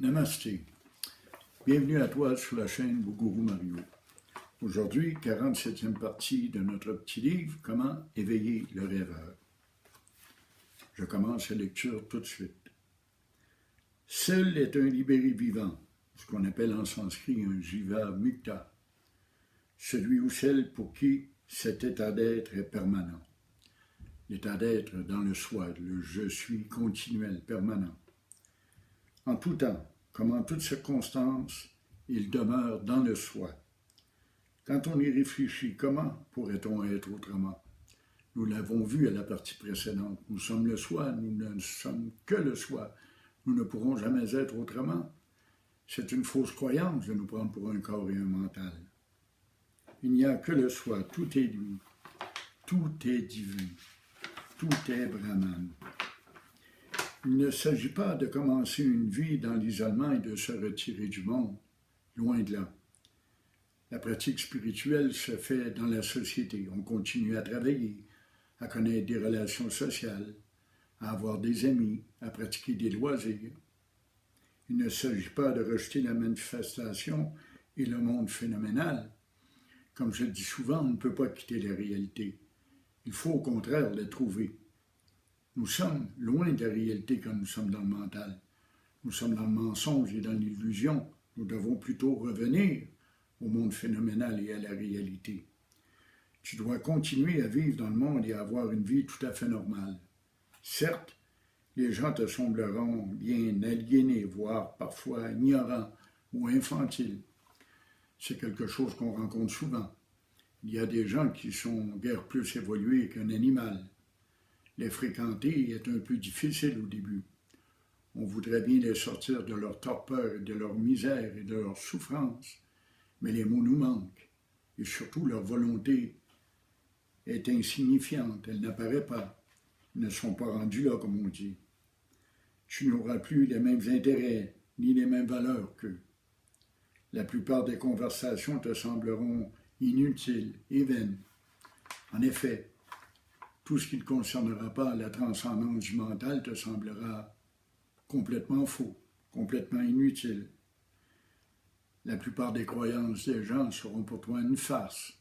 Namasté. Bienvenue à toi sur la chaîne Bougourou Mario. Aujourd'hui, 47e partie de notre petit livre « Comment éveiller le rêveur ». Je commence la lecture tout de suite. Seul est un libéré vivant, ce qu'on appelle en sanskrit un jiva mukta, celui ou celle pour qui cet état d'être est permanent. L'état d'être dans le soi, le « je suis » continuel, permanent. En tout temps, comme en toutes circonstances, il demeure dans le soi. Quand on y réfléchit, comment pourrait-on être autrement? Nous l'avons vu à la partie précédente. Nous sommes le soi, nous ne sommes que le soi. Nous ne pourrons jamais être autrement. C'est une fausse croyance de nous prendre pour un corps et un mental. Il n'y a que le soi, tout est lui, tout est divin, tout est Brahman. Il ne s'agit pas de commencer une vie dans l'isolement et de se retirer du monde, loin de là. La pratique spirituelle se fait dans la société. On continue à travailler, à connaître des relations sociales, à avoir des amis, à pratiquer des loisirs. Il ne s'agit pas de rejeter la manifestation et le monde phénoménal. Comme je le dis souvent, on ne peut pas quitter la réalité. Il faut au contraire la trouver. Nous sommes loin de la réalité quand nous sommes dans le mental. Nous sommes dans le mensonge et dans l'illusion. Nous devons plutôt revenir au monde phénoménal et à la réalité. Tu dois continuer à vivre dans le monde et à avoir une vie tout à fait normale. Certes, les gens te sembleront bien aliénés, voire parfois ignorants ou infantiles. C'est quelque chose qu'on rencontre souvent. Il y a des gens qui sont guère plus évolués qu'un animal. Les fréquenter est un peu difficile au début. On voudrait bien les sortir de leur torpeur, de leur misère et de leur souffrance, mais les mots nous manquent, et surtout leur volonté est insignifiante, elle n'apparaît pas. Ils ne sont pas rendus là, comme on dit. Tu n'auras plus les mêmes intérêts, ni les mêmes valeurs qu'eux. La plupart des conversations te sembleront inutiles et vaines. En effet, tout ce qui ne concernera pas la transcendance du mental te semblera complètement faux, complètement inutile. La plupart des croyances des gens seront pour toi une farce,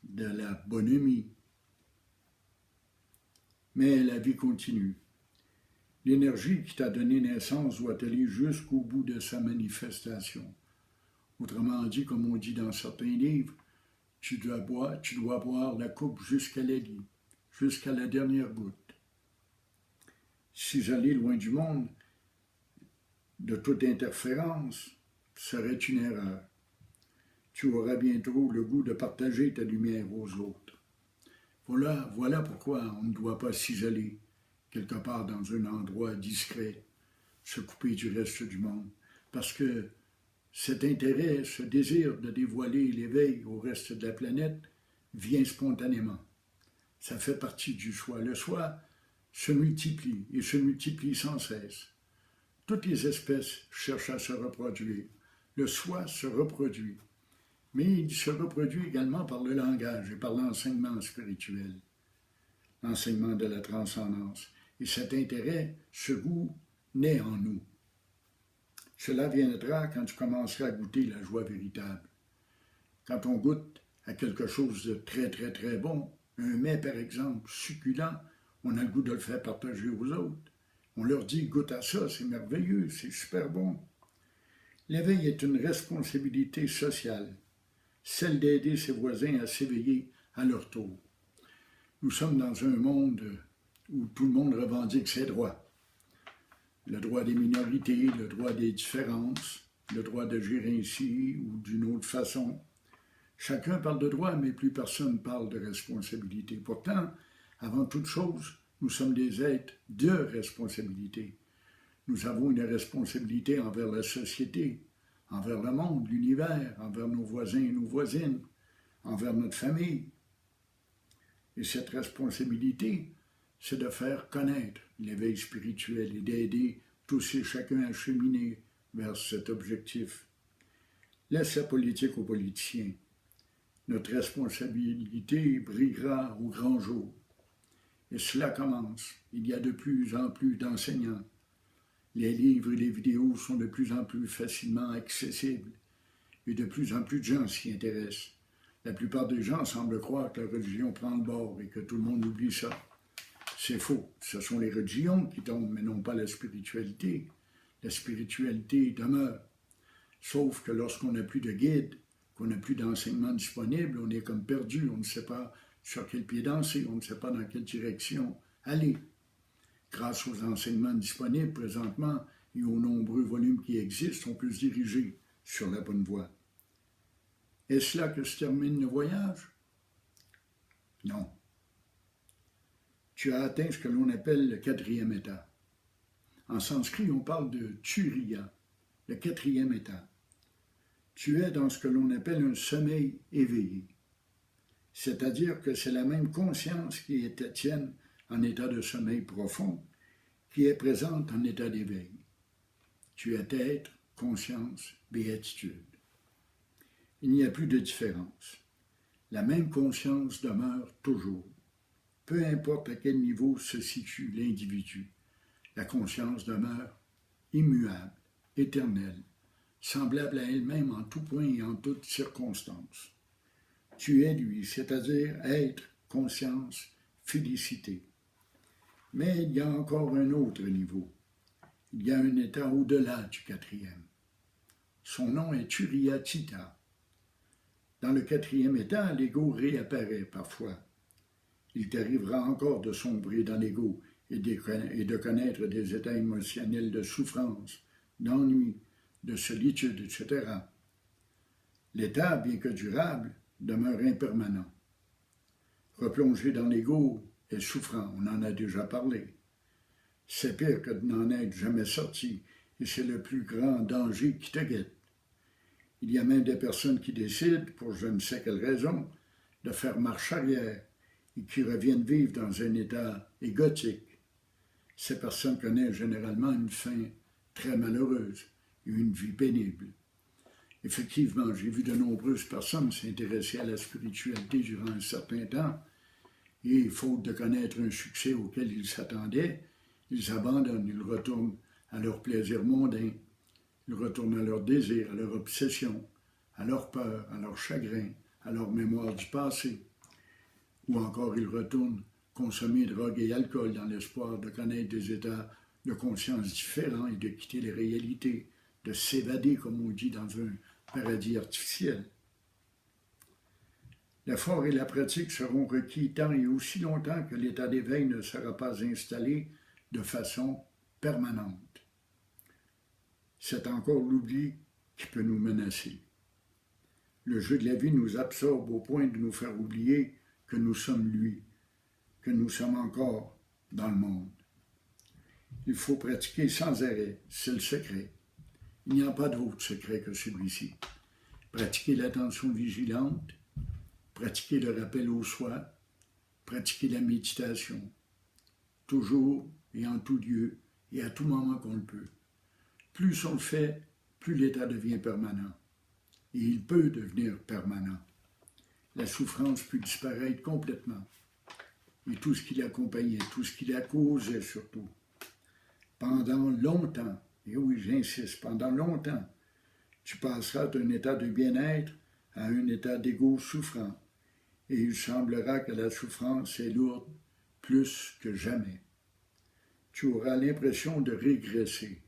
de la bonhomie. Mais la vie continue. L'énergie qui t'a donné naissance doit aller jusqu'au bout de sa manifestation. Autrement dit, comme on dit dans certains livres, tu dois boire la coupe jusqu'à la lie, jusqu'à la dernière goutte. S'isoler loin du monde, de toute interférence, serait une erreur. Tu auras bientôt le goût de partager ta lumière aux autres. Voilà pourquoi on ne doit pas s'isoler quelque part dans un endroit discret, se couper du reste du monde, parce que cet intérêt, ce désir de dévoiler l'éveil au reste de la planète vient spontanément. Ça fait partie du soi. Le soi se multiplie et se multiplie sans cesse. Toutes les espèces cherchent à se reproduire. Le soi se reproduit. Mais il se reproduit également par le langage et par l'enseignement spirituel, l'enseignement de la transcendance. Et cet intérêt, ce goût, naît en nous. Cela viendra quand tu commenceras à goûter la joie véritable. Quand on goûte à quelque chose de très, très, très bon, un mets par exemple, succulent, on a le goût de le faire partager aux autres. On leur dit, goûte à ça, c'est merveilleux, c'est super bon. L'éveil est une responsabilité sociale, celle d'aider ses voisins à s'éveiller à leur tour. Nous sommes dans un monde où tout le monde revendique ses droits. Le droit des minorités, le droit des différences, le droit d'agir ainsi ou d'une autre façon. Chacun parle de droit, mais plus personne parle de responsabilité. Pourtant, avant toute chose, nous sommes des êtres de responsabilité. Nous avons une responsabilité envers la société, envers le monde, l'univers, envers nos voisins et nos voisines, envers notre famille. Et cette responsabilité, c'est de faire connaître l'éveil spirituel et d'aider tous et chacun à cheminer vers cet objectif. Laisse la politique aux politiciens. Notre responsabilité brillera au grand jour. Et cela commence. Il y a de plus en plus d'enseignants. Les livres et les vidéos sont de plus en plus facilement accessibles et de plus en plus de gens s'y intéressent. La plupart des gens semblent croire que la religion prend le bord et que tout le monde oublie ça. C'est faux. Ce sont les religions qui tombent, mais non pas la spiritualité. La spiritualité demeure. Sauf que lorsqu'on n'a plus de guide, qu'on n'a plus d'enseignement disponible, on est comme perdu. On ne sait pas sur quel pied danser, on ne sait pas dans quelle direction aller. Grâce aux enseignements disponibles présentement et aux nombreux volumes qui existent, on peut se diriger sur la bonne voie. Est-ce là que se termine le voyage? Non. Tu as atteint ce que l'on appelle le 4e état. En sanskrit, on parle de turiya, le 4e état. Tu es dans ce que l'on appelle un sommeil éveillé. C'est-à-dire que c'est la même conscience qui était tienne en état de sommeil profond, qui est présente en état d'éveil. Tu es être, conscience, béatitude. Il n'y a plus de différence. La même conscience demeure toujours. Peu importe à quel niveau se situe l'individu, la conscience demeure immuable, éternelle, semblable à elle-même en tout point et en toutes circonstances. Tu es lui, c'est-à-dire être, conscience, félicité. Mais il y a encore un autre niveau. Il y a un état au-delà du 4e. Son nom est Turiya Chitta. Dans le 4e état, l'ego réapparaît parfois. Il t'arrivera encore de sombrer dans l'ego et de connaître des états émotionnels de souffrance, d'ennui, de solitude, etc. L'état, bien que durable, demeure impermanent. Replonger dans l'ego est souffrant, on en a déjà parlé. C'est pire que de n'en être jamais sorti, et c'est le plus grand danger qui te guette. Il y a même des personnes qui décident, pour je ne sais quelle raison, de faire marche arrière et qui reviennent vivre dans un état égotique. Ces personnes connaissent généralement une fin très malheureuse et une vie pénible. Effectivement, j'ai vu de nombreuses personnes s'intéresser à la spiritualité durant un certain temps et, faute de connaître un succès auquel ils s'attendaient, ils abandonnent, ils retournent à leur plaisir mondain, ils retournent à leur désir, à leur obsession, à leur peur, à leur chagrin, à leur mémoire du passé. Ou encore ils retournent consommer drogue et alcool dans l'espoir de connaître des états de conscience différents et de quitter les réalités, de s'évader, comme on dit, dans un paradis artificiel. L'effort et la pratique seront requis tant et aussi longtemps que l'état d'éveil ne sera pas installé de façon permanente. C'est encore l'oubli qui peut nous menacer. Le jeu de la vie nous absorbe au point de nous faire oublier que nous sommes lui, que nous sommes encore dans le monde. Il faut pratiquer sans arrêt, c'est le secret. Il n'y a pas d'autre secret que celui-ci. Pratiquer l'attention vigilante, pratiquer le rappel au soi, pratiquer la méditation, toujours et en tout lieu et à tout moment qu'on le peut. Plus on le fait, plus l'état devient permanent. Et il peut devenir permanent. La souffrance peut disparaître complètement. Et tout ce qui l'accompagnait, tout ce qui la causait surtout. Pendant longtemps, et oui, j'insiste, pendant longtemps, tu passeras d'un état de bien-être à un état d'ego souffrant. Et il semblera que la souffrance est lourde plus que jamais. Tu auras l'impression de régresser.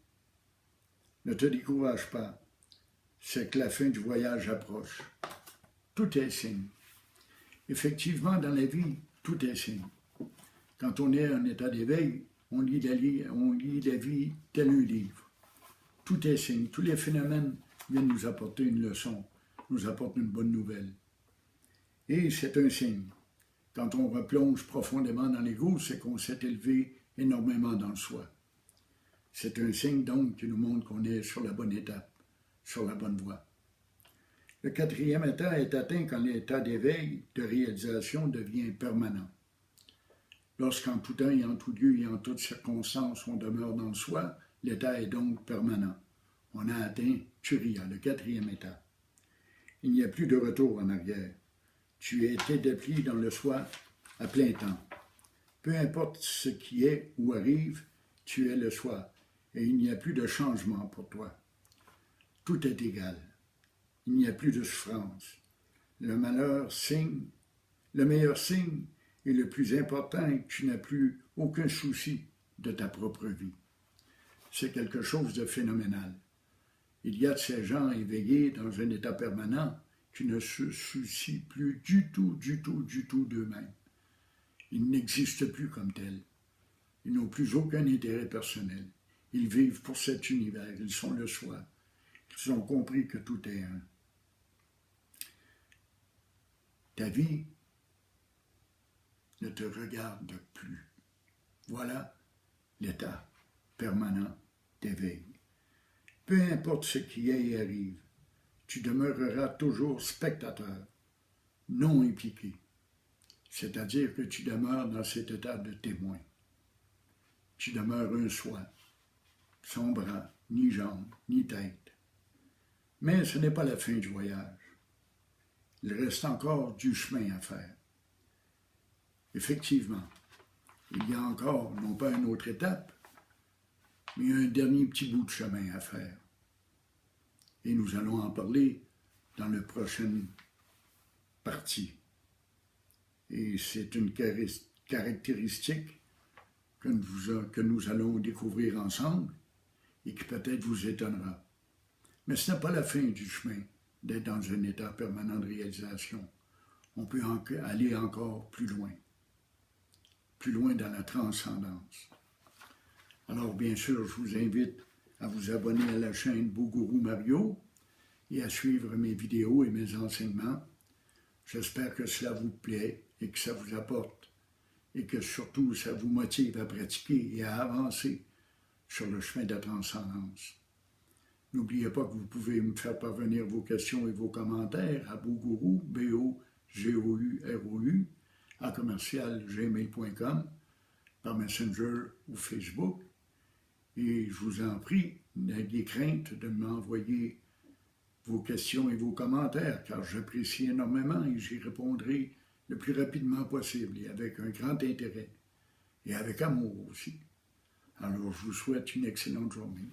Ne te décourage pas. C'est que la fin du voyage approche. Tout est signe. Effectivement, dans la vie, tout est signe. Quand on est en état d'éveil, on lit la vie tel un livre. Tout est signe. Tous les phénomènes viennent nous apporter une leçon, nous apportent une bonne nouvelle. Et c'est un signe. Quand on replonge profondément dans l'ego, c'est qu'on s'est élevé énormément dans le soi. C'est un signe donc qui nous montre qu'on est sur la bonne étape, sur la bonne voie. Le 4e état est atteint quand l'état d'éveil, de réalisation devient permanent. Lorsqu'en tout temps et en tout lieu et en toutes circonstances on demeure dans le soi, l'état est donc permanent. On a atteint Turiya, le 4e état. Il n'y a plus de retour en arrière. Tu es établi dans le soi à plein temps. Peu importe ce qui est ou arrive, tu es le soi. et il n'y a plus de changement pour toi. Tout est égal. Il n'y a plus de souffrance. Le meilleur signe et le plus important est que tu n'as plus aucun souci de ta propre vie. C'est quelque chose de phénoménal. Il y a de ces gens éveillés dans un état permanent qui ne se soucient plus du tout d'eux-mêmes. Ils n'existent plus comme tels. Ils n'ont plus aucun intérêt personnel. Ils vivent pour cet univers. Ils sont le soi. Ils ont compris que tout est un. Ta vie ne te regarde plus. Voilà l'état permanent d'éveil. Peu importe ce qui est et arrive, tu demeureras toujours spectateur, non impliqué. C'est-à-dire que tu demeures dans cet état de témoin. Tu demeures un soi, sans bras, ni jambes, ni tête. Mais ce n'est pas la fin du voyage. Il reste encore du chemin à faire. Effectivement, il y a encore, non pas une autre étape, mais un dernier petit bout de chemin à faire. Et nous allons en parler dans la prochaine partie. Et c'est une caractéristique que nous allons découvrir ensemble et qui peut-être vous étonnera. Mais ce n'est pas la fin du chemin d'être dans un état permanent de réalisation. On peut aller encore plus loin dans la transcendance. Alors, bien sûr, je vous invite à vous abonner à la chaîne Bougourou Mario et à suivre mes vidéos et mes enseignements. J'espère que cela vous plaît et que ça vous apporte et que surtout ça vous motive à pratiquer et à avancer sur le chemin de la transcendance. N'oubliez pas que vous pouvez me faire parvenir vos questions et vos commentaires à Bougourou, B-O-G-O-U-R-O-U, à commercial-gmail.com, par Messenger ou Facebook. Et je vous en prie, n'ayez crainte de m'envoyer vos questions et vos commentaires, car j'apprécie énormément et j'y répondrai le plus rapidement possible et avec un grand intérêt et avec amour aussi. Alors, je vous souhaite une excellente journée.